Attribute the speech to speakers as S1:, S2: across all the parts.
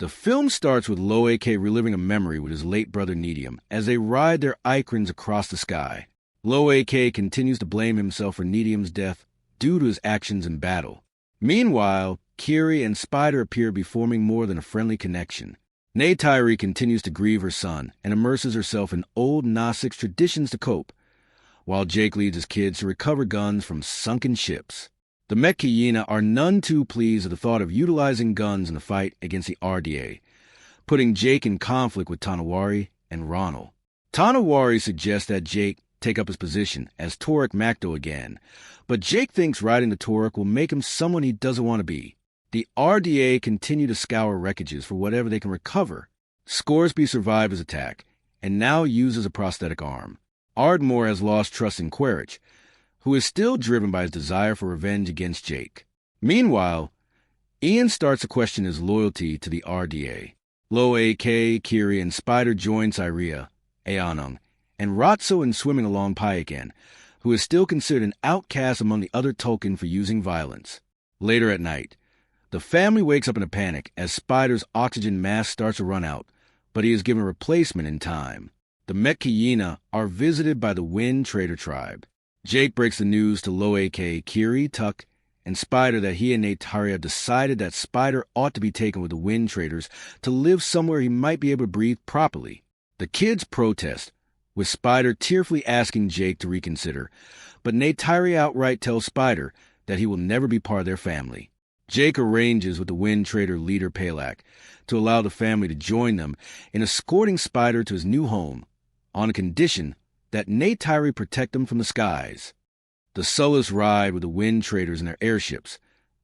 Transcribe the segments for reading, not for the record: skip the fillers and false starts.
S1: The film starts with Loak reliving a memory with his late brother Neytiri as they ride their ikrins across the sky. Loak continues to blame himself for Neytiri's death due to his actions in battle. Meanwhile, Kiri and Spider appear to be forming more than a friendly connection. Neytiri continues to grieve her son and immerses herself in old Nasik's traditions to cope, while Jake leads his kids to recover guns from sunken ships. The Metkayina are none too pleased at the thought of utilizing guns in the fight against the RDA, putting Jake in conflict with Tanawari and Ronald. Tanawari suggests that Jake take up his position as Torek Makdo again, but Jake thinks riding the Torek will make him someone he doesn't want to be. The RDA continue to scour wreckages for whatever they can recover. Scoresby survived his attack, and now uses a prosthetic arm. Ardmore has lost trust in Quaritch, who is still driven by his desire for revenge against Jake. Meanwhile, Ian starts to question his loyalty to the RDA. Loak, Kiri, and Spider join Cyria, Aonung, and Ratso in swimming along Payakan, who is still considered an outcast among the other Tolkien for using violence. Later at night, the family wakes up in a panic as Spider's oxygen mask starts to run out, but he is given a replacement in time. The Metkayina are visited by the Wind Trader tribe. Jake breaks the news to Loak, Kiri, Tuck, and Spider that he and Neytiri have decided that Spider ought to be taken with the Wind Traders to live somewhere he might be able to breathe properly. The kids protest, with Spider tearfully asking Jake to reconsider, but Neytiri outright tells Spider that he will never be part of their family. Jake arranges with the Wind Trader leader Palak to allow the family to join them in escorting Spider to his new home, on a condition that Neytiri protect them from the skies. The Sullas ride with the Wind Traders in their airships,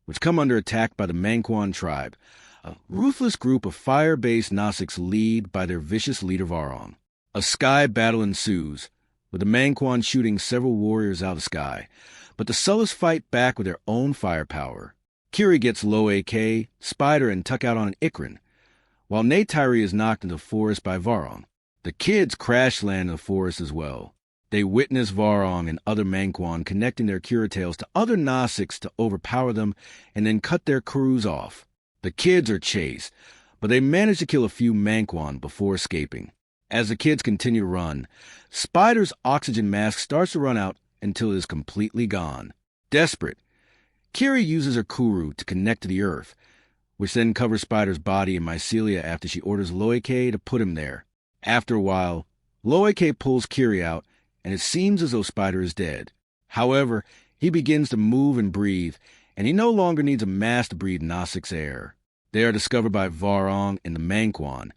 S1: which come under attack by the Manquan tribe, a ruthless group of fire-based Nasiks led by their vicious leader Varang. A sky battle ensues, with the Manquan shooting several warriors out of the sky, but the Sullas fight back with their own firepower. Kiri gets Loak, Spider, and Tuck out on an ikrin, while Neytiri is knocked into the forest by Varang. The kids crash land in the forest as well. They witness Varang and other Manquan connecting their curatales to other Nasiks to overpower them and then cut their crews off. The kids are chased, but they manage to kill a few Manquan before escaping. As the kids continue to run, Spider's oxygen mask starts to run out until it is completely gone. Desperate, Kiri uses her Kuru to connect to the earth, which then covers Spider's body in mycelia after she orders Loak to put him there. After a while, Loak pulls Kiri out, and it seems as though Spider is dead. However, he begins to move and breathe, and he no longer needs a mask to breathe Nasik's air. They are discovered by Varang and the Manquan,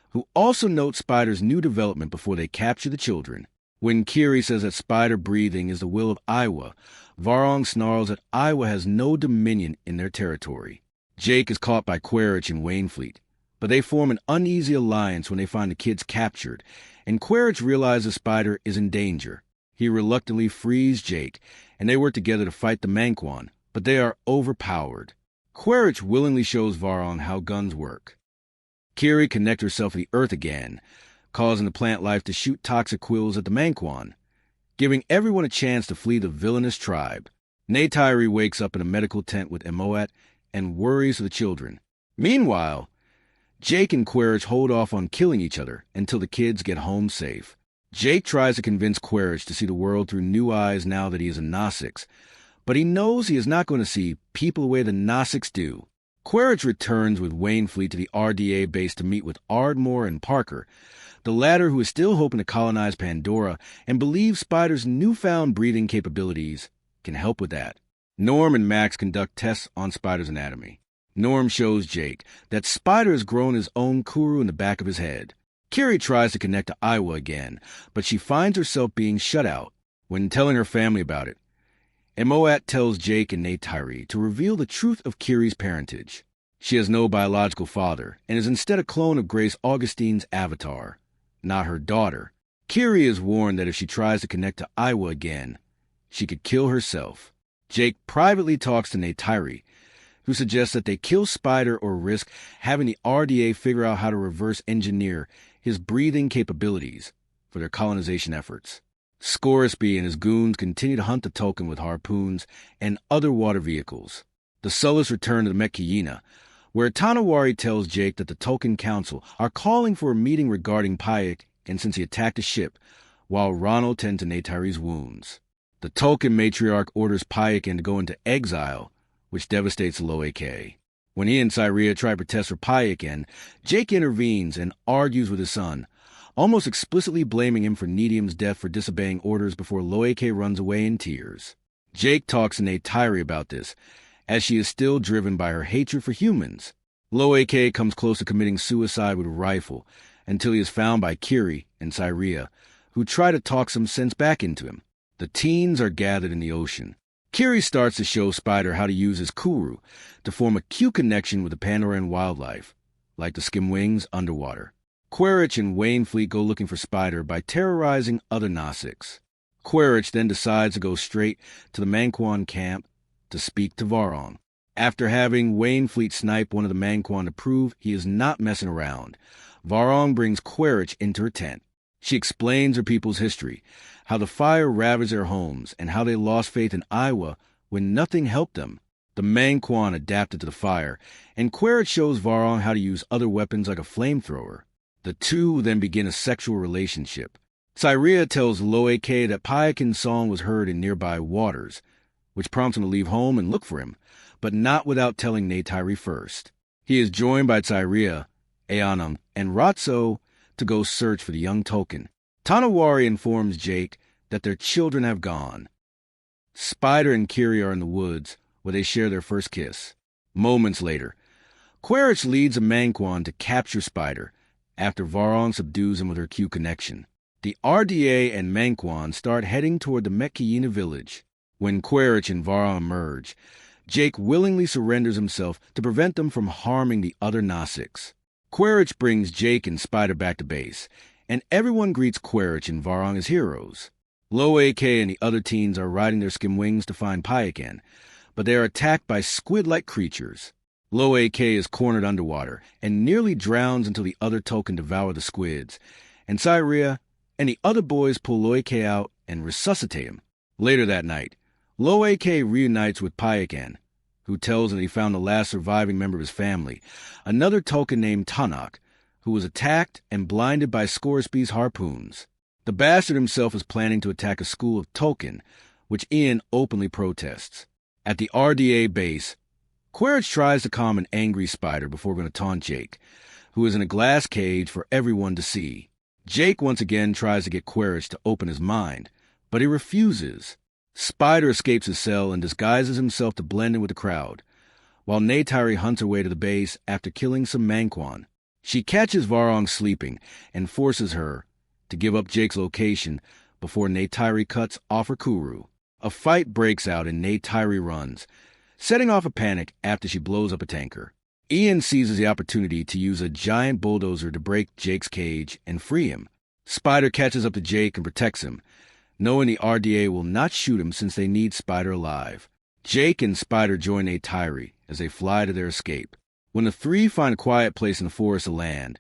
S1: who also note Spider's new development before they capture the children. When Kiri says that Spider breathing is the will of Iowa, Varang snarls that Iowa has no dominion in their territory. Jake is caught by Quaritch and Wainfleet, but they form an uneasy alliance when they find the kids captured, and Quaritch realizes Spider is in danger. He reluctantly frees Jake, and they work together to fight the Manquan, but they are overpowered. Quaritch willingly shows Varang how guns work. Kiri connects herself to the earth again, causing the plant life to shoot toxic quills at the Manquan, giving everyone a chance to flee the villainous tribe. Neytiri wakes up in a medical tent with Emoat and worries for the children. Meanwhile, Jake and Quaritch hold off on killing each other until the kids get home safe. Jake tries to convince Quaritch to see the world through new eyes now that he is a Nassix, but he knows he is not going to see people the way the Nassix do. Quaritch returns with Wainfleet to the RDA base to meet with Ardmore and Parker, the latter who is still hoping to colonize Pandora and believes Spider's newfound breathing capabilities can help with that. Norm and Max conduct tests on Spider's anatomy. Norm shows Jake that Spider has grown his own Kuru in the back of his head. Kiri tries to connect to Iowa again, but she finds herself being shut out. When telling her family about it, Emoat tells Jake and Neytiri to reveal the truth of Kiri's parentage. She has no biological father and is instead a clone of Grace Augustine's avatar, not her daughter. Kiri is warned that if she tries to connect to Iowa again, she could kill herself. Jake privately talks to Neytiri, who suggests that they kill Spider or risk having the RDA figure out how to reverse engineer his breathing capabilities for their colonization efforts. Scoresby and his goons continue to hunt the Tulkun with harpoons and other water vehicles. The Sullas return to the Metkayina, where Tanawari tells Jake that the Tolkien Council are calling for a meeting regarding Payek and since he attacked a ship, while Ronald tends to Neytiri's wounds. The Tolkien matriarch orders Payek to go into exile, which devastates Loek. When he and Cyria try to protest for Payek, Jake intervenes and argues with his son, almost explicitly blaming him for Nedium's death for disobeying orders before Loek runs away in tears. Jake talks to Neytiri about this, as she is still driven by her hatred for humans. Loek comes close to committing suicide with a rifle, until he is found by Kiri and Cyria, who try to talk some sense back into him. The teens are gathered in the ocean. Kiri starts to show Spider how to use his kuru to form a Q connection with the Pandoran wildlife, like the skimwings underwater. Quaritch and Wainfleet go looking for Spider by terrorizing other Nausicks. Quaritch then decides to go straight to the Manquan camp to speak to Varang. After having Wainfleet snipe one of the Manquan to prove he is not messing around, Varang brings Quaritch into her tent. She explains her people's history, how the fire ravaged their homes, and how they lost faith in Iowa when nothing helped them. The Manquan adapted to the fire, and Quaritch shows Varang how to use other weapons like a flamethrower. The two then begin a sexual relationship. Cyria tells Loek that Payakin's song was heard in nearby waters, which prompts him to leave home and look for him, but not without telling Neytiri first. He is joined by Cyria, Eanam, and Ratso to go search for the young Tolkien. Tanawari informs Jake that their children have gone. Spider and Kiri are in the woods, where they share their first kiss. Moments later, Quaritch leads a Manquan to capture Spider, after Varang subdues him with her Q connection. The RDA and Manquan start heading toward the Metkayina village. When Quaritch and Varang emerge, Jake willingly surrenders himself to prevent them from harming the other Nausicks. Quaritch brings Jake and Spider back to base, and everyone greets Quaritch and Varang as heroes. Loek and the other teens are riding their skimwings to find Payakin, but they are attacked by squid-like creatures. Loek is cornered underwater and nearly drowns until the other Tolkien devour the squids, and Cyria and the other boys pull Loek out and resuscitate him. Later that night, Loek reunites with Payakin, who tells him that he found the last surviving member of his family, another Tolkien named Tanak, who was attacked and blinded by Scoresby's harpoons. The bastard himself is planning to attack a school of Tolkien, which Ian openly protests. At the RDA base, Quaritch tries to calm an angry Spider before going to taunt Jake, who is in a glass cage for everyone to see. Jake once again tries to get Quaritch to open his mind, but he refuses. Spider escapes his cell and disguises himself to blend in with the crowd, while Neytiri hunts her way to the base after killing some Manquan. She catches Varang sleeping and forces her to give up Jake's location before Neytiri cuts off her kuru. A fight breaks out and Neytiri runs, setting off a panic after she blows up a tanker. Ian seizes the opportunity to use a giant bulldozer to break Jake's cage and free him. Spider catches up to Jake and protects him, knowing the RDA will not shoot him since they need Spider alive. Jake and Spider join Neytiri as they fly to their escape. When the three find a quiet place in the forest to land,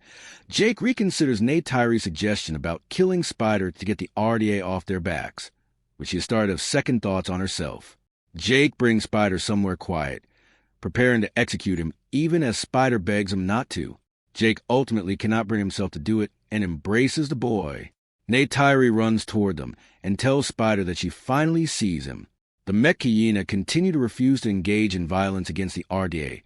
S1: Jake reconsiders Neytiri's suggestion about killing Spider to get the RDA off their backs, which she has started to have second thoughts on herself. Jake brings Spider somewhere quiet, preparing to execute him even as Spider begs him not to. Jake ultimately cannot bring himself to do it and embraces the boy. Neytiri runs toward them and tells Spider that she finally sees him. The Metkayina continue to refuse to engage in violence against the RDA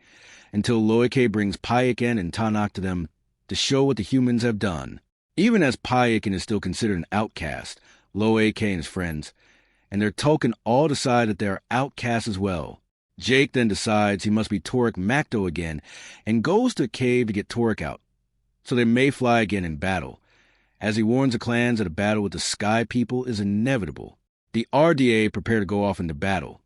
S1: until Loek brings Payakin and Tanak to them to show what the humans have done. Even as Payakin is still considered an outcast, Loek and his friends and their Tolkien all decide that they are outcasts as well. Jake then decides he must be Torek Makto again and goes to a cave to get Torek out, so they may fly again in battle, as he warns the clans that a battle with the Sky People is inevitable. The RDA prepare to go off into battle,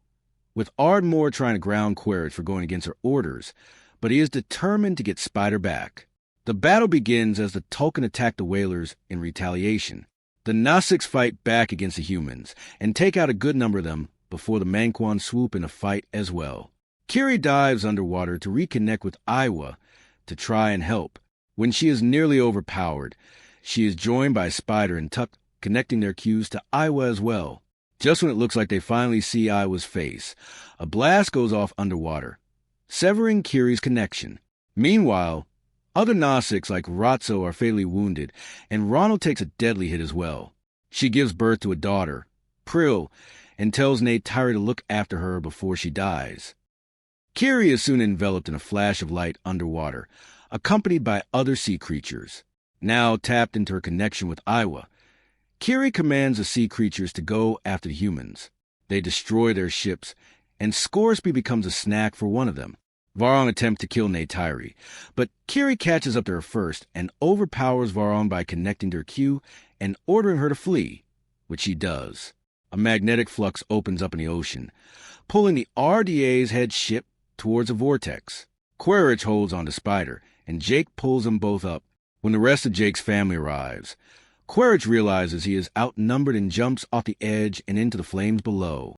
S1: with Ardmore trying to ground Quaritch for going against her orders, but he is determined to get Spider back. The battle begins as the Tolkien attack the Whalers in retaliation. The Nausicks fight back against the humans and take out a good number of them before the Manquan swoop in a fight as well. Kiri dives underwater to reconnect with Iowa to try and help. When she is nearly overpowered, she is joined by Spider and Tuck, connecting their cues to Iowa as well. Just when it looks like they finally see Iowa's face, a blast goes off underwater, severing Kiri's connection. Meanwhile, other Gnostics like Ratso are fatally wounded, and Ronald takes a deadly hit as well. She gives birth to a daughter, Prill, and tells Neytiri to look after her before she dies. Kiri is soon enveloped in a flash of light underwater, accompanied by other sea creatures. Now tapped into her connection with Iwa, Kiri commands the sea creatures to go after the humans. They destroy their ships, and Scoresby becomes a snack for one of them. Varang attempts to kill Neytiri, but Kiri catches up to her first and overpowers Varang by connecting to her Q and ordering her to flee, which she does. A magnetic flux opens up in the ocean, pulling the RDA's head ship towards a vortex. Quaritch holds on to Spider, and Jake pulls them both up. When the rest of Jake's family arrives, Quaritch realizes he is outnumbered and jumps off the edge and into the flames below.